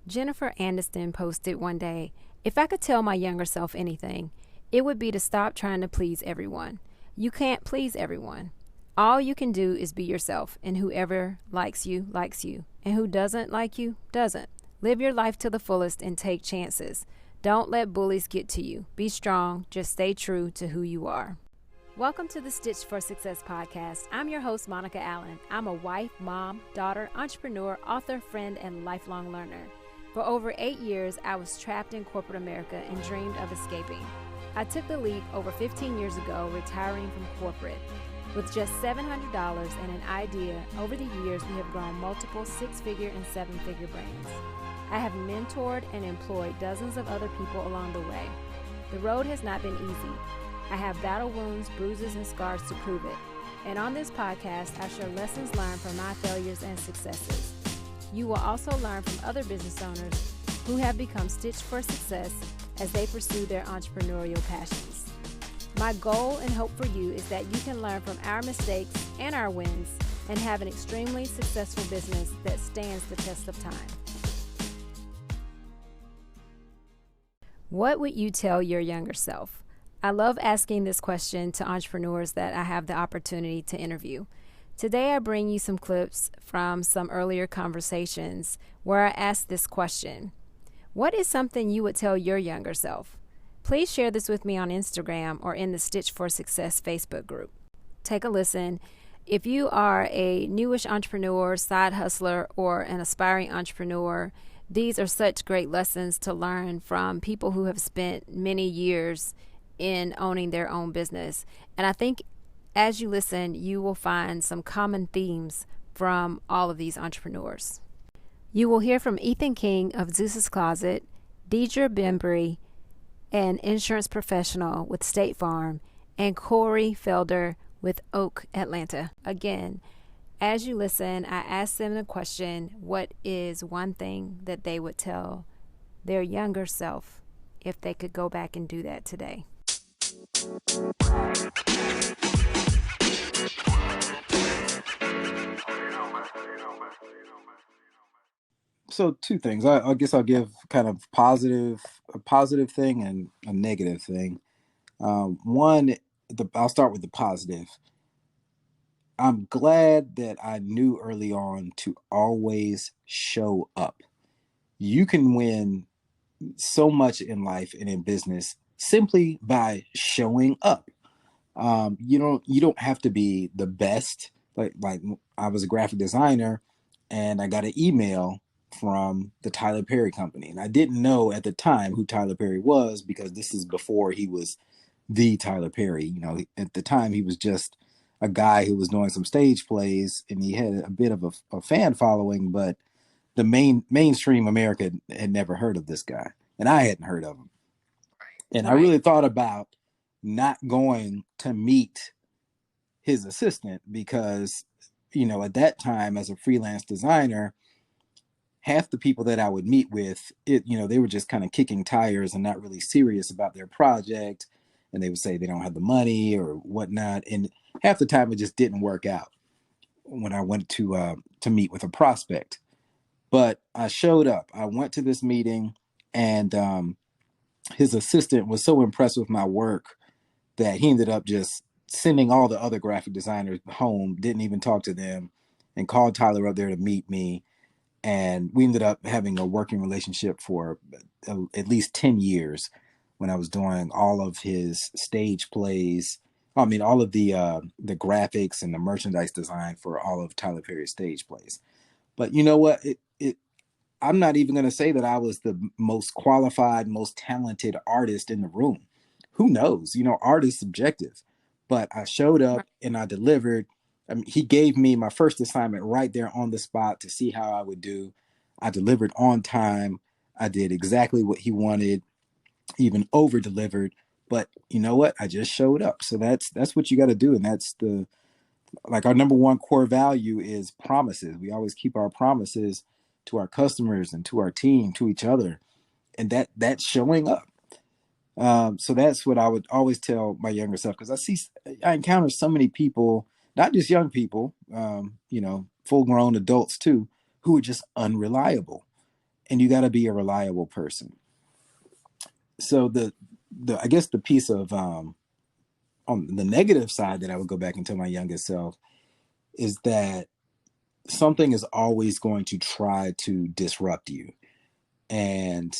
Jennifer Aniston posted one day, "If I could tell my younger self anything, it would be to stop trying to please everyone. You can't please everyone. All you can do is be yourself, and whoever likes you, and who doesn't like you, doesn't. Live your life to the fullest and take chances. Don't let bullies get to you. Be strong. Just stay true to who you are." Welcome to the Stitch for Success podcast. I'm your host, Monica Allen. I'm a wife, mom, daughter, entrepreneur, author, friend, and lifelong learner. For over 8 years, I was trapped in corporate America and dreamed of escaping. I took the leap over 15 years ago, retiring from corporate. With just $700 and an idea, over the years we have grown multiple six-figure and seven-figure brands. I have mentored and employed dozens of other people along the way. The road has not been easy. I have battle wounds, bruises, and scars to prove it. And on this podcast, I share lessons learned from my failures and successes. You will also learn from other business owners who have become stitched for success as they pursue their entrepreneurial passions. My goal and hope for you is that you can learn from our mistakes and our wins and have an extremely successful business that stands the test of time. What would you tell your younger self? I love asking this question to entrepreneurs that I have the opportunity to interview. Today, I bring you some clips from some earlier conversations where I asked this question. What is something you would tell your younger self? Please share this with me on Instagram or in the Stitch for Success Facebook group. Take a listen. If you are a newish entrepreneur, side hustler, or an aspiring entrepreneur, these are such great lessons to learn from people who have spent many years in owning their own business. And I think as you listen, you will find some common themes from all of these entrepreneurs. You will hear from Ethan King of Zeus Closet, Deidre Bembry, an insurance professional with State Farm, and Corey Felder with Oak Atlanta. Again, as you listen, I asked them the question, what is one thing that they would tell their younger self if they could go back and do that today? So two things. I guess I'll give kind of a positive thing and a negative thing. I'll start with the positive. I'm glad that I knew early on to always show up. You can win so much in life and in business simply by showing up. You don't have to be the best. Like I was a graphic designer and I got an email from the Tyler Perry company. And I didn't know at the time who Tyler Perry was because this is before he was the Tyler Perry. You know, at the time he was just a guy who was doing some stage plays and he had a bit of a fan following, but the mainstream America had never heard of this guy. And I hadn't heard of him. And I really thought about not going to meet his assistant because, you know, at that time as a freelance designer, half the people that I would meet with, they were just kind of kicking tires and not really serious about their project. And they would say they don't have the money or whatnot. And half the time it just didn't work out when I went to meet with a prospect. But I showed up. I went to this meeting and his assistant was so impressed with my work that he ended up just sending all the other graphic designers home, didn't even talk to them, and called Tyler up there to meet me. And we ended up having a working relationship for at least 10 years when I was doing all of his stage plays. I mean, all of the graphics and the merchandise design for all of Tyler Perry's stage plays. But you know what? I'm not even going to say that I was the most qualified, most talented artist in the room. Who knows? You know, art is subjective. But I showed up and I delivered. I mean, he gave me my first assignment right there on the spot to see how I would do. I delivered on time. I did exactly what he wanted, even over delivered. But you know what? I just showed up. So that's what you got to do. And that's our number one core value is promises. We always keep our promises to our customers and to our team, to each other. And that's showing up. So that's what I would always tell my younger self, because I encounter so many people, not just young people, full grown adults too, who are just unreliable. and you got to be a reliable person. So I guess the piece of on the negative side that I would go back and tell my youngest self is that something is always going to try to disrupt you, and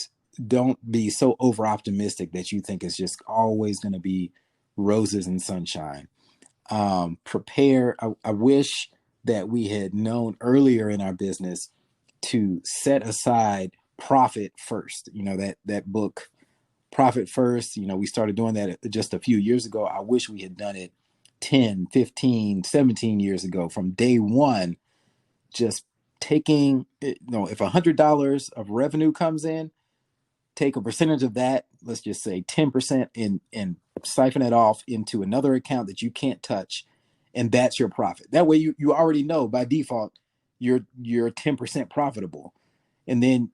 don't be so over optimistic that you think it's just always going to be roses and sunshine. Prepare. I wish that we had known earlier in our business to set aside profit first. That book, Profit First, we started doing that just a few years ago. I wish we had done it 10, 15, 17 years ago from day one. Just taking, if $100 of revenue comes in, take a percentage of that, let's just say 10%, and siphon it off into another account that you can't touch. And that's your profit. That way you already know by default, you're 10% profitable. And then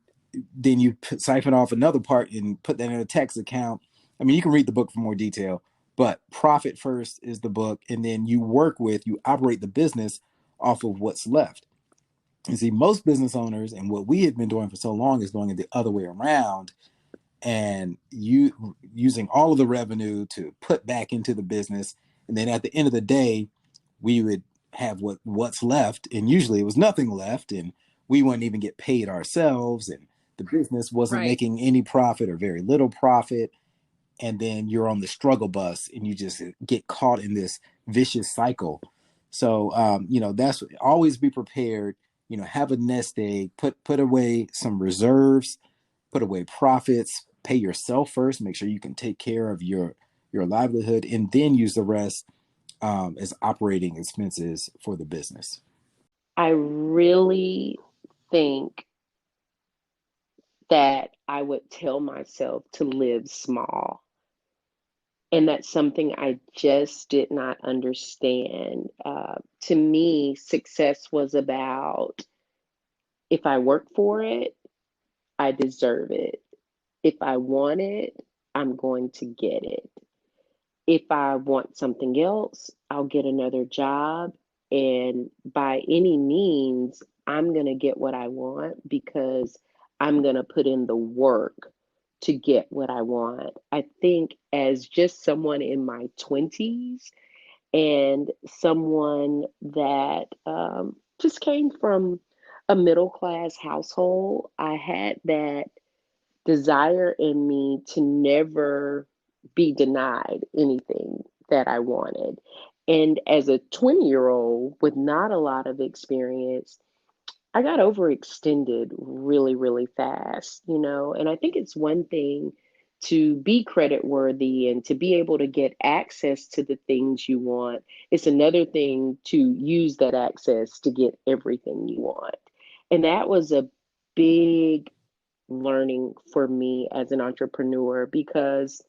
you siphon off another part and put that in a tax account. I mean, you can read the book for more detail, but Profit First is the book. And then you operate the business off of what's left. You see, most business owners, and what we had been doing for so long, is doing it the other way around, and using all of the revenue to put back into the business. And then at the end of the day, we would have what's left, and usually it was nothing left, and we wouldn't even get paid ourselves, and the business wasn't making any profit or very little profit. And then you're on the struggle bus, and you just get caught in this vicious cycle. So that's always be prepared. Have a nest egg, put away some reserves, put away profits, pay yourself first, make sure you can take care of your livelihood, and then use the rest as operating expenses for the business. I really think that I would tell myself to live small. And that's something I just did not understand. To me, success was about, if I work for it, I deserve it. If I want it, I'm going to get it. If I want something else, I'll get another job. And by any means, I'm going to get what I want, because I'm going to put in the work to get what I want. I think as just someone in my 20s and someone that just came from a middle class household, I had that desire in me to never be denied anything that I wanted. And as a 20-year-old with not a lot of experience, I got overextended really, really fast, and I think it's one thing to be credit worthy and to be able to get access to the things you want. It's another thing to use that access to get everything you want. And that was a big learning for me as an entrepreneur, because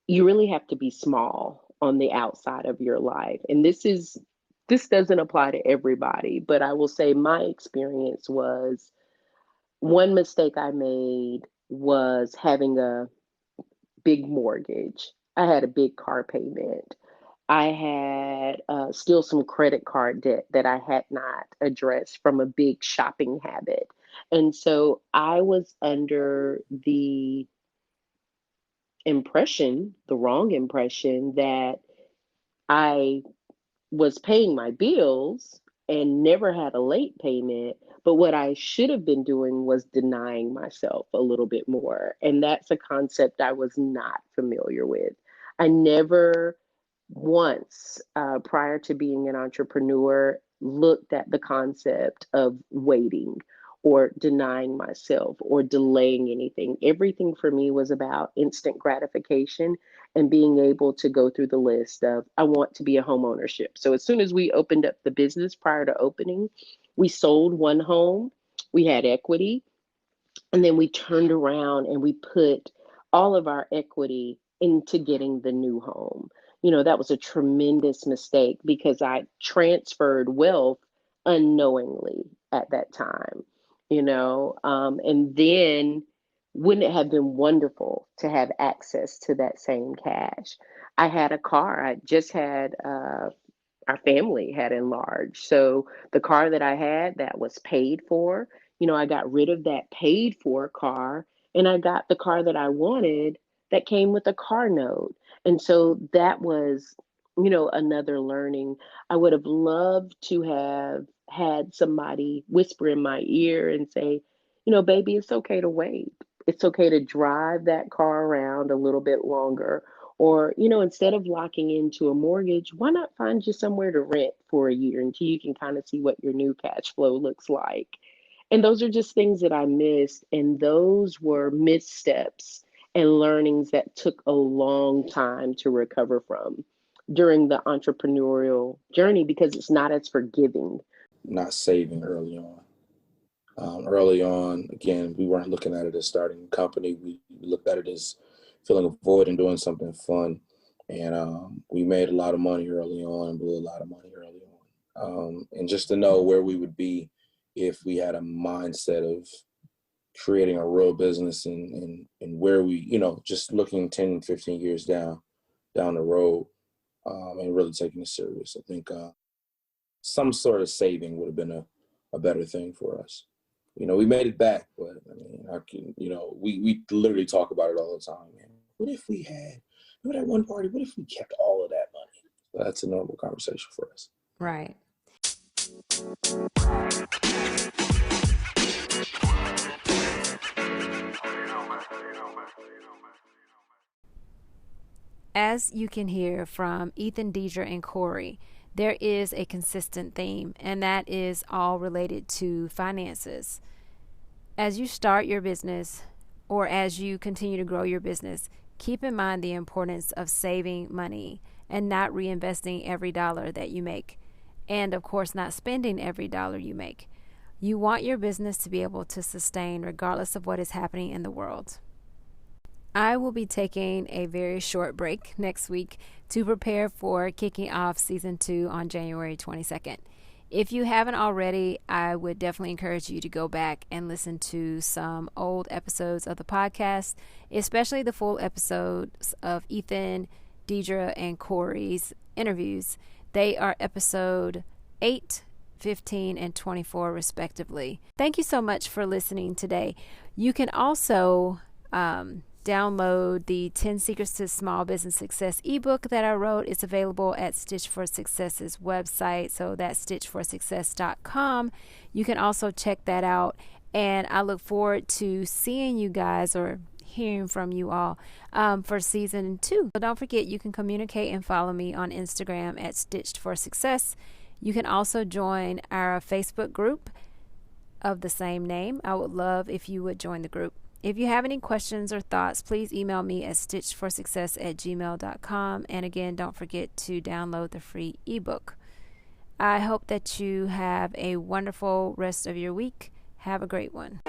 you really have to be small on the outside of your life. And this doesn't apply to everybody, but I will say my experience was, one mistake I made was having a big mortgage. I had a big car payment. I had still some credit card debt that I had not addressed from a big shopping habit. And so I was under the wrong impression, that I was paying my bills and never had a late payment. But what I should have been doing was denying myself a little bit more. And that's a concept I was not familiar with. I never once, prior to being an entrepreneur, looked at the concept of waiting or denying myself or delaying anything. Everything for me was about instant gratification and being able to go through the list of, I want to be a home ownership. So as soon as we opened up the business, prior to opening, we sold one home, we had equity, and then we turned around and we put all of our equity into getting the new home. That was a tremendous mistake, because I transferred wealth unknowingly at that time, and then wouldn't it have been wonderful to have access to that same cash? I had a car. I just had, our family had enlarged. So the car that I had that was paid for, I got rid of that paid for car and I got the car that I wanted that came with a car note. And so that was, another learning. I would have loved to have had somebody whisper in my ear and say, baby, it's okay to wait. It's okay to drive that car around a little bit longer. Or, instead of locking into a mortgage, why not find you somewhere to rent for a year until you can kind of see what your new cash flow looks like? And those are just things that I missed. And those were missteps and learnings that took a long time to recover from during the entrepreneurial journey because it's not as forgiving. Not saving early on. Early on, again, we weren't looking at it as starting a company. We looked at it as filling a void and doing something fun. And we made a lot of money early on and blew a lot of money early on. And just to know where we would be if we had a mindset of creating a real business and where we, just looking 10, 15 years down the road and really taking it serious. I think some sort of saving would have been a better thing for us. We made it back, but I mean, we literally talk about it all the time, man. What if we had, remember that one party? What if we kept all of that money? So that's a normal conversation for us. Right. As you can hear from Ethan, Deidre, and Corey, there is a consistent theme, and that is all related to finances. As you start your business or as you continue to grow your business, keep in mind the importance of saving money and not reinvesting every dollar that you make. And of course, not spending every dollar you make. You want your business to be able to sustain regardless of what is happening in the world. I will be taking a very short break next week to prepare for kicking off season 2 on January 22nd. If you haven't already, I would definitely encourage you to go back and listen to some old episodes of the podcast, especially the full episodes of Ethan, Deidre, and Corey's interviews. They are episode 8, 15, and 24 respectively. Thank you so much for listening today. You can also download the 10 Secrets to Small Business Success ebook that I wrote. It's available at Stitch for Success's website, so that's stitchforsuccess.com. You can also check that out, and I look forward to seeing you guys or hearing from you all for season 2. So don't forget, you can communicate and follow me on Instagram at Stitched for Success. You can also join our Facebook group of the same name. I would love if you would join the group. If you have any questions or thoughts, please email me at stitchedforsuccess@gmail.com. And again, don't forget to download the free ebook. I hope that you have a wonderful rest of your week. Have a great one.